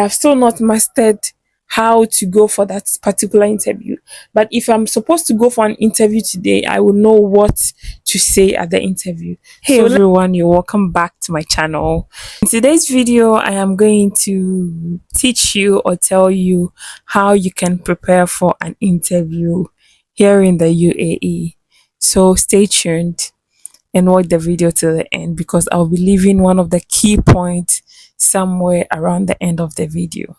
I've still not mastered how to go for that particular interview. But if I'm supposed to go for an interview today, I will know what to say at the interview. Hey everyone, you're welcome back to my channel. In today's video, I am going to teach you or tell you how you can prepare for an interview here in the UAE. So stay tuned and watch the video till the end because I'll be leaving one of the key points somewhere around the end of the video.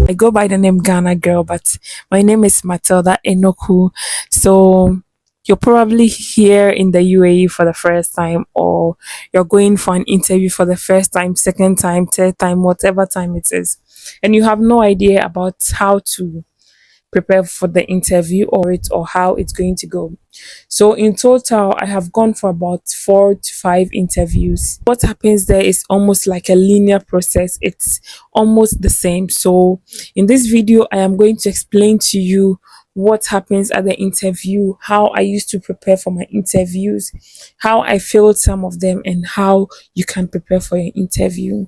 I go by the name Ghana Girl, but my name is Matilda Enoku. So you're probably here in the UAE for the first time, or you're going for an interview for the first time, second time, third time, whatever time it is, and you have no idea about how to prepare for the interview or how it's going to go. So in total, I have gone for about 4 to 5 interviews. What happens there is almost like a linear process. It's almost the same. So in this video, I am going to explain to you what happens at the interview, how I used to prepare for my interviews, how I failed some of them, and how you can prepare for your interview.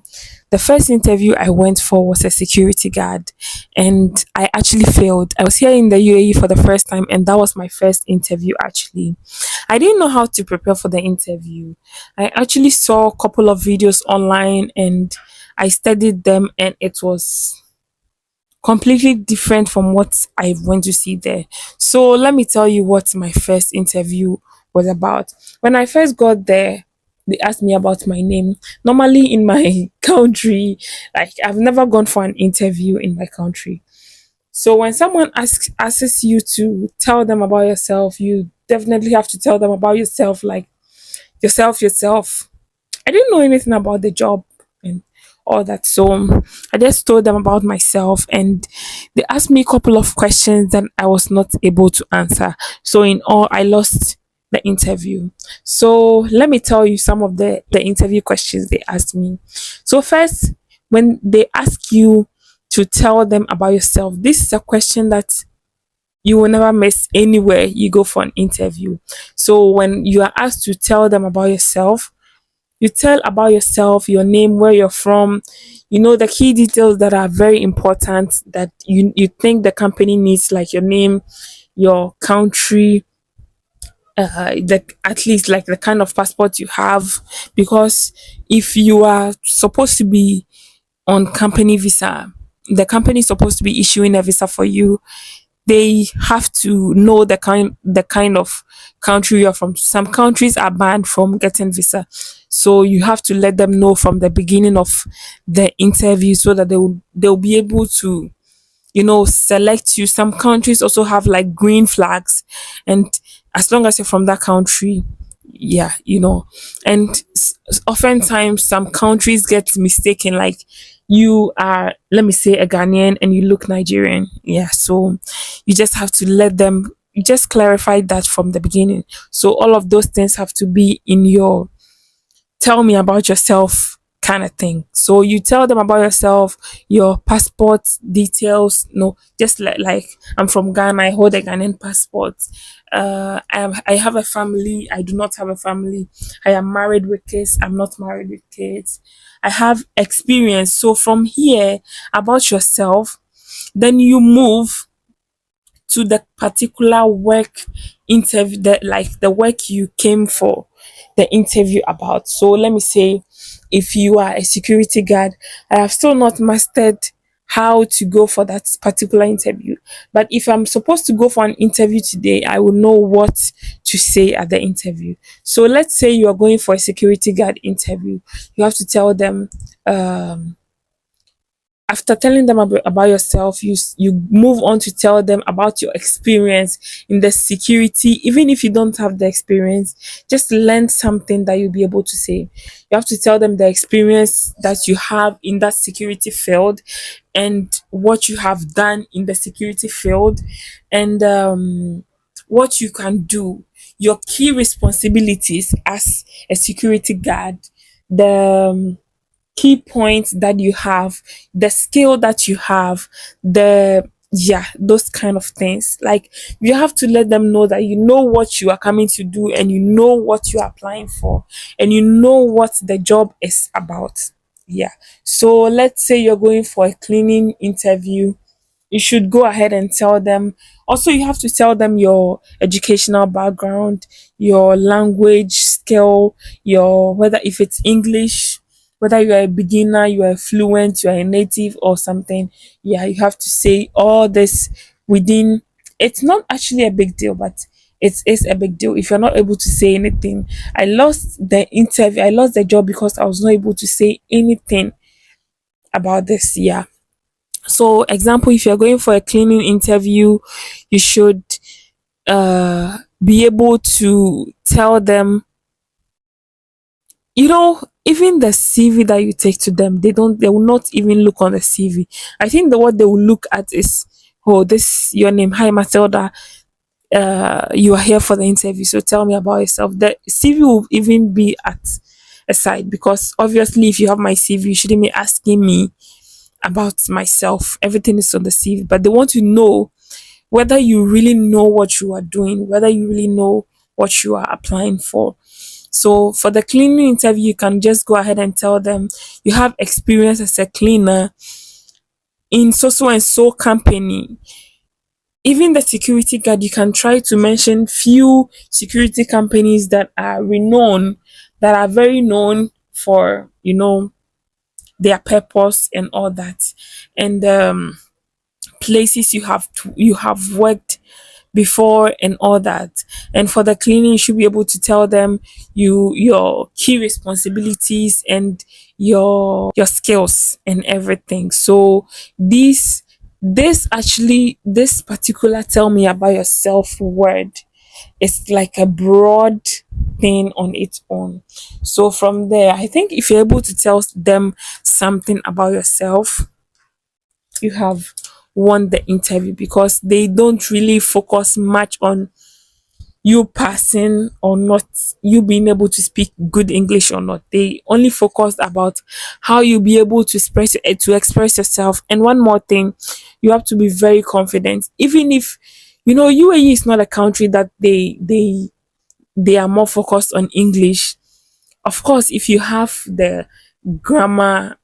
The first interview I went for was a security guard, and I actually failed. I was here in the UAE for the first time, and that was my first interview actually. I didn't know how to prepare for the interview. I actually saw a couple of videos online and I studied them, and it was completely different from what I went to see there. So let me tell you what my first interview was about. When I first got there, they asked me about my name. Normally in my country, like I've never gone for an interview in my country. So when someone asks you to tell them about yourself, you definitely have to tell them about yourself, like yourself. I didn't know anything about the job and all that. So I just told them about myself, and they asked me a couple of questions that I was not able to answer. So in all, I lost the interview. So let me tell you some of the interview questions they asked me. So first, when they ask you to tell them about yourself, this is a question that you will never miss anywhere you go for an interview. So when you are asked to tell them about yourself, you tell about yourself, your name, where you're from, the key details that are very important that you think the company needs, like your name, your country, at least like the kind of passport you have. Because if you are supposed to be on company visa, the company is supposed to be issuing a visa for you. They have to know the kind of country you're from. Some countries are banned from getting visa, so you have to let them know from the beginning of the interview so that they'll be able to select you. Some countries also have like green flags, and as long as you're from that country, yeah, and oftentimes some countries get mistaken, like you are, let me say, a Ghanaian and you look Nigerian. Yeah, so you just have to let them, you just clarify that from the beginning. So all of those things have to be in your tell me about yourself kind of thing. So you tell them about yourself, your passport details. No, just like I'm from Ghana, I hold a Ghanaian passport. I have a family, I do not have a family. I am married with kids, I'm not married with kids. I have experience. So from here, about yourself, then you move to the particular work interview, that like the work you came for the interview about. So let me say, if you are a security guard, I have still not mastered how to go for that particular interview. But if I'm supposed to go for an interview today, I will know what to say at the interview. So let's say you are going for a security guard interview. You have to tell them, after telling them about yourself, you move on to tell them about your experience in the security. Even if you don't have the experience, just learn something that you'll be able to say. You have to tell them the experience that you have in that security field, and what you have done in the security field, and what you can do, your key responsibilities as a security guard, the key points that you have, the skill that you have, the Yeah, those kind of things. Like, you have to let them know that you know what you are coming to do, and you know what you are applying for, and you know what the job is about. Yeah. So let's say you're going for a cleaning interview, you should go ahead and tell them. Also, you have to tell them your educational background, your language skill, your, whether if it's English, whether you are a beginner, you are fluent, you are a native or something. Yeah, you have to say all this within. It's not actually a big deal, but it is a big deal if you're not able to say anything. I lost the interview, I lost the job because I was not able to say anything about this. Yeah. So, example, if you're going for a cleaning interview, you should be able to tell them, even the CV that you take to them, they will not even look on the CV. I think the what they will look at is, oh, this your name, hi Matilda, you are here for the interview, so tell me about yourself. The CV will even be at a side, because obviously if you have my CV, you shouldn't be asking me about myself. Everything is on the CV, but they want to know whether you really know what you are doing, whether you really know what you are applying for. So for the cleaning interview, you can just go ahead and tell them you have experience as a cleaner in so and so company. Even the security guard, you can try to mention few security companies that are renowned, that are very known for, their purpose and all that. And places you have worked before and all that. And for the cleaning, you should be able to tell them your key responsibilities and your skills and everything. So this particular tell me about yourself word is like a broad thing on its own. So from there, I think if you're able to tell them something about yourself, you have won the interview, because they don't really focus much on you passing or not, you being able to speak good English or not. They only focus about how you be able to express yourself. And one more thing, you have to be very confident. Even if UAE is not a country that they are more focused on English. Of course, if you have the grammar,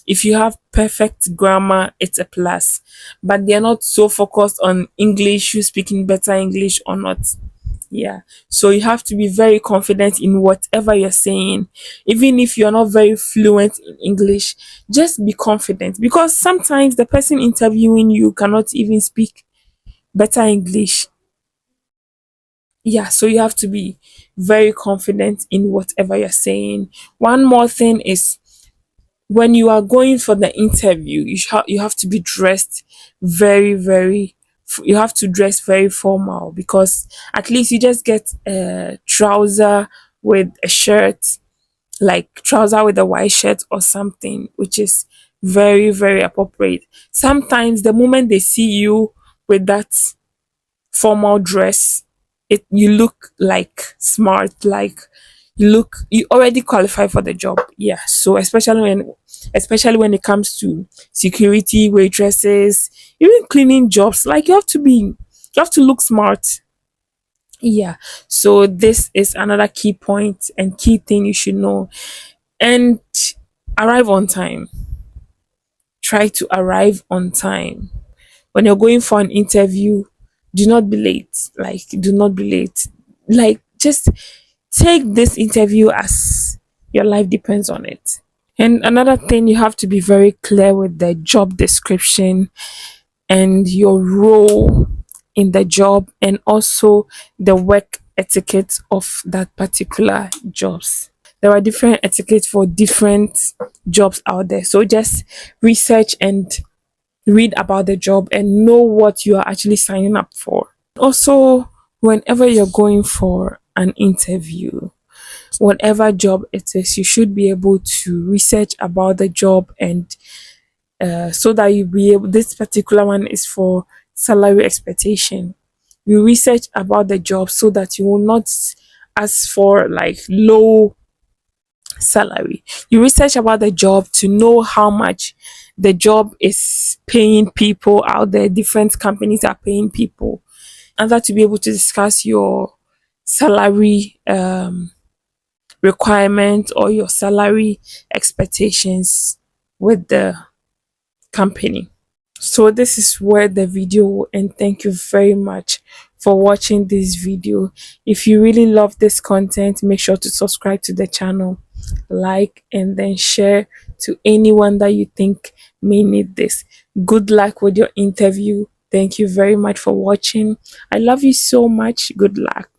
if you have perfect grammar, it's a plus. But they're not so focused on English, you speaking better English or not. Yeah. So you have to be very confident in whatever you're saying. Even if you're not very fluent in English, just be confident, because sometimes the person interviewing you cannot even speak better English. Yeah, so you have to be very confident in whatever you're saying. One more thing is, when you are going for the interview, you have to be dressed very, very. You have to dress very formal, because at least you just get a trouser with a shirt, like trouser with a white shirt or something, which is very, very appropriate. Sometimes the moment they see you with that formal dress, you look like smart, like you already qualify for the job. Yeah. So especially when it comes to security, waitresses, even cleaning jobs, like you have to look smart. Yeah. So this is another key point and key thing you should know. And arrive on time. Try to arrive on time. When you're going for an interview, do not be late. Like, do not be late. Like, just take this interview as your life depends on it. And another thing, you have to be very clear with the job description and your role in the job, and also the work etiquette of that particular jobs. There are different etiquettes for different jobs out there. So just research and read about the job and know what you are actually signing up for. Also, whenever you're going for an interview, whatever job it is, you should be able to research about the job, and so that you be able. This particular one is for salary expectation. You research about the job so that you will not ask for like low salary. You research about the job to know how much the job is paying people out there, different companies are paying people, and that to be able to discuss your salary requirement or your salary expectations with the company. So this is where the video will end. Thank you very much for watching this video. If you really love this content, make sure to subscribe to the channel, like, and then share to anyone that you think may need this. Good luck with your interview. Thank you very much for watching. I love you so much. Good luck.